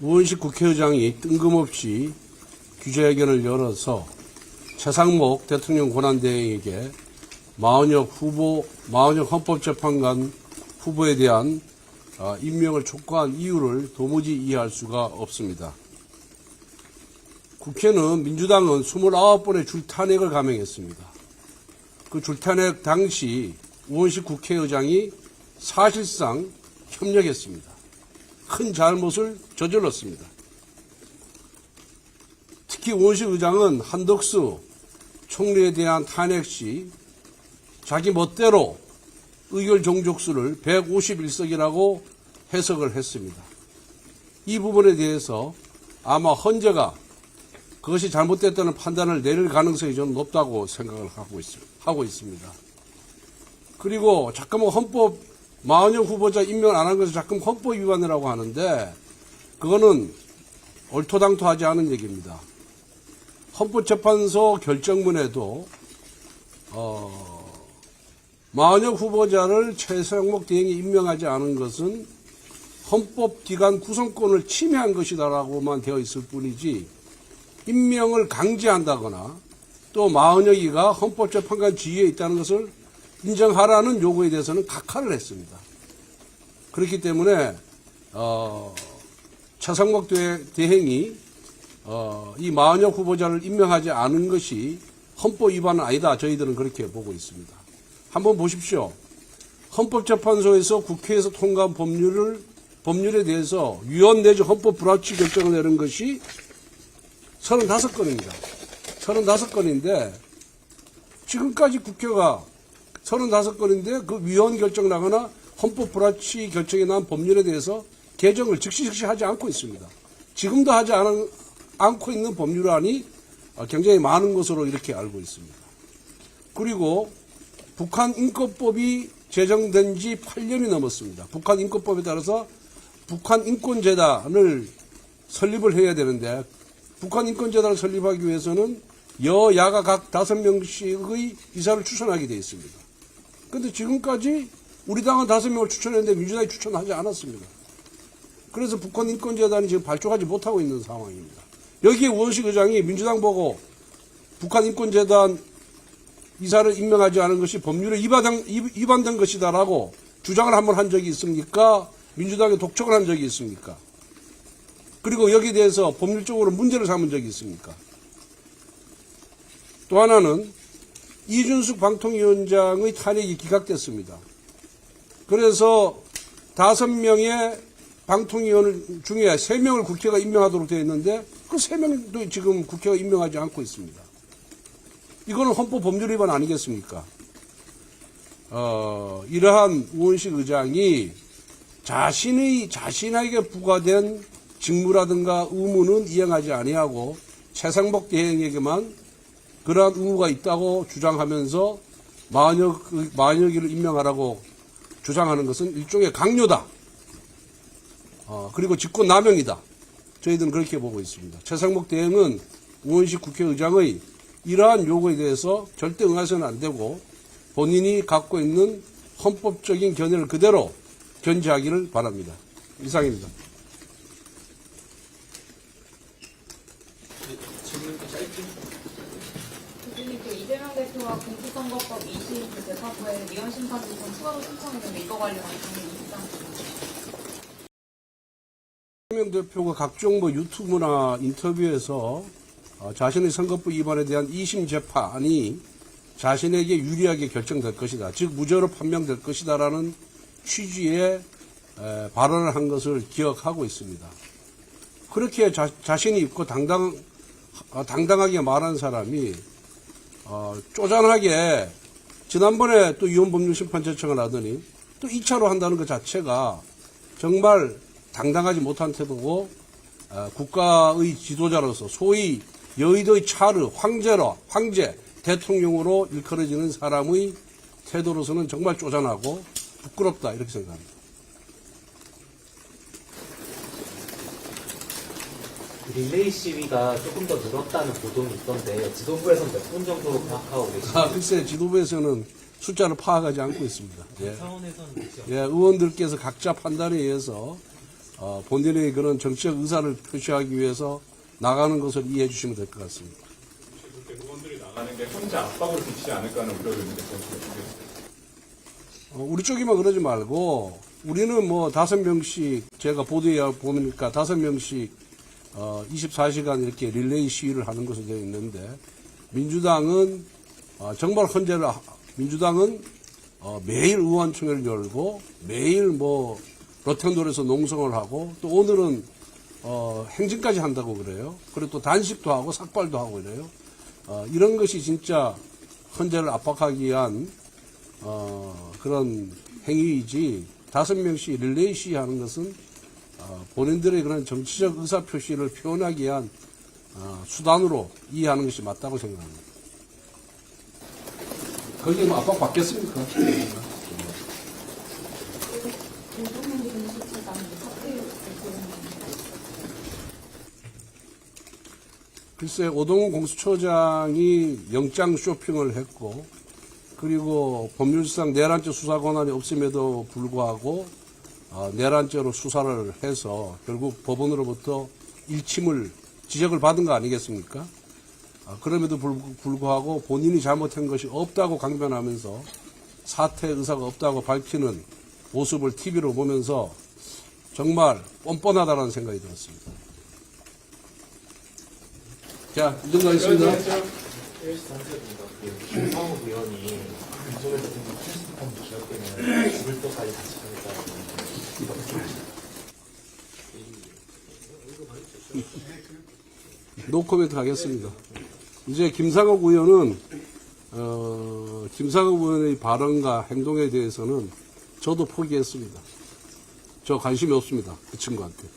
우원식 국회의장이 뜬금없이 기자회견을 열어서 최상목 대통령 권한대행에게 마은혁 헌법재판관 후보에 대한 임명을 촉구한 이유를 도무지 이해할 수가 없습니다. 국회는 민주당은 29번의 줄탄핵을 감행했습니다. 그 줄탄핵 당시 우원식 국회의장이 사실상 협력했습니다. 큰 잘못을 저질렀습니다. 특히 우원식 의장은 한덕수 총리에 대한 탄핵 시 자기 멋대로 의결 종족수를 151석이라고 해석을 했습니다. 이 부분에 대해서 아마 헌재가 그것이 잘못됐다는 판단을 내릴 가능성이 저는 높다고 생각을 하고 있습니다. 그리고 자꾸만 마은혁 후보자 임명을 안 한 것을 자꾸 헌법 위반이라고 하는데 그거는 얼토당토하지 않은 얘기입니다. 헌법재판소 결정문에도 마은혁 후보자를 최상목 대행이 임명하지 않은 것은 헌법기관 구성권을 침해한 것이다라고만 되어 있을 뿐이지 임명을 강제한다거나 또 마은혁이가 헌법재판관 지위에 있다는 것을 인정하라는 요구에 대해서는 각하를 했습니다. 그렇기 때문에 최상목 대행이 이 마은혁 후보자를 임명하지 않은 것이 헌법 위반은 아니다. 저희들은 그렇게 보고 있습니다. 한번 보십시오. 헌법재판소에서 국회에서 통과한 법률에 대해서 위헌 내지 헌법 불합치 결정을 내린 것이 35건입니다. 35건인데 지금까지 국회가 35건인데 그 위헌 결정 나거나 헌법 불합치 결정이 난 법률에 대해서 개정을 즉시 하지 않고 있습니다. 지금도 하지 않고 있는 법률안이 굉장히 많은 것으로 이렇게 알고 있습니다. 그리고 북한인권법이 제정된 지 8년이 넘었습니다. 북한인권법에 따라서 북한인권재단을 설립을 해야 되는데 북한인권재단을 설립하기 위해서는 여야가 각 5명씩의 이사를 추천하게 되어 있습니다. 그런데 지금까지 우리 당은 5명을 추천했는데 민주당이 추천하지 않았습니다. 그래서 북한인권재단이 지금 발족하지 못하고 있는 상황입니다. 여기에 우원식 의장이 민주당 보고 북한인권재단 이사를 임명하지 않은 것이 법률에 위반된 것이다라고 주장을 한번 한 적이 있습니까? 민주당에 독촉을 한 적이 있습니까? 그리고 여기에 대해서 법률적으로 문제를 삼은 적이 있습니까? 또 하나는 이준숙 방통위원장의 탄핵이 기각됐습니다. 그래서 5명의 방통위원 중에 3명을 국회가 임명하도록 되어 있는데 그 3명도 지금 국회가 임명하지 않고 있습니다. 이거는 헌법 법률 위반 아니겠습니까? 이러한 우원식 의장이 자신에게 부과된 직무라든가 의무는 이행하지 아니하고 최상목 대행에게만 그러한 의무가 있다고 주장하면서 마은혁이를 임명하라고 주장하는 것은 일종의 강요다. 그리고 직권남용이다. 저희들은 그렇게 보고 있습니다. 최상목 대행은 우원식 국회의장의 이러한 요구에 대해서 절대 응해서는 안 되고 본인이 갖고 있는 헌법적인 견해를 그대로 견지하기를 바랍니다. 이상입니다. 교수님, 이재명 대표와 공수선거법 20 재판부에 위헌 심판 조건 추가로 신청했는데 이거 관련해서 이재명 대표가 각종 유튜브나 인터뷰에서 자신의 선거법 위반에 대한 2심 재판이 자신에게 유리하게 결정될 것이다. 즉 무죄로 판명될 것이다라는 취지의 발언을 한 것을 기억하고 있습니다. 그렇게 자신이 있고 당당하게 말한 사람이 쪼잔하게 지난번에 또 위헌법률심판 제청을 하더니 또 2차로 한다는 것 자체가 정말 당당하지 못한 태도고 국가의 지도자로서 소위 여의도의 차르, 황제, 대통령으로 일컬어지는 사람의 태도로서는 정말 쪼잔하고 부끄럽다 이렇게 생각합니다. 릴레이 시위가 조금 더 늘었다는 보도는 있던데 지도부에서는 몇 분 정도 파악하고 계신가요? 글쎄 지도부에서는 숫자를 파악하지 않고 있습니다. 차원에서는 의원들께서 각자 판단에 의해서 본인의 그런 정치적 의사를 표시하기 위해서 나가는 것을 이해해 주시면 될 것 같습니다. 그렇게 의원들이 나가는 게 혼자 압박을 미치지 않을까 하는 우려를 있는데 우리 쪽이만 그러지 말고 우리는 뭐 5명씩 제가 보도에 보니까 5명씩 24시간 이렇게 릴레이 시위를 하는 것으로 되어 있는데 민주당은 정말 헌재를 민주당은 매일 의원총회를 열고 매일 뭐 로텐돌에서 농성을 하고 또 오늘은 행진까지 한다고 그래요. 그리고 또 단식도 하고 삭발도 하고 이래요. 이런 것이 진짜 헌재를 압박하기 위한 그런 행위이지 5명씩 릴레이 시위하는 것은 본인들의 그런 정치적 의사 표시를 표현하기 위한 수단으로 이해하는 것이 맞다고 생각합니다. 거기에 뭐 압박 받겠습니까? 글쎄 오동훈 공수처장이 영장 쇼핑을 했고 그리고 법률상 내란죄 수사 권한이 없음에도 불구하고 내란죄로 수사를 해서 결국 법원으로부터 일침을 지적을 받은 거 아니겠습니까? 그럼에도 불구하고 본인이 잘못한 것이 없다고 강변하면서 사퇴 의사가 없다고 밝히는 모습을 TV로 보면서 정말 뻔뻔하다는 생각이 들었습니다. 자, 이 정도 하겠습니다. 김상욱 의원이 이쪽에서 지금 테스트폼 지역 때문에 죽을 때까지 같이 하겠다는 노코멘트 하겠습니다. 이제 김상욱 의원은 김상욱 의원의 발언과 행동에 대해서는 저도 포기했습니다. 저 관심이 없습니다. 그 친구한테.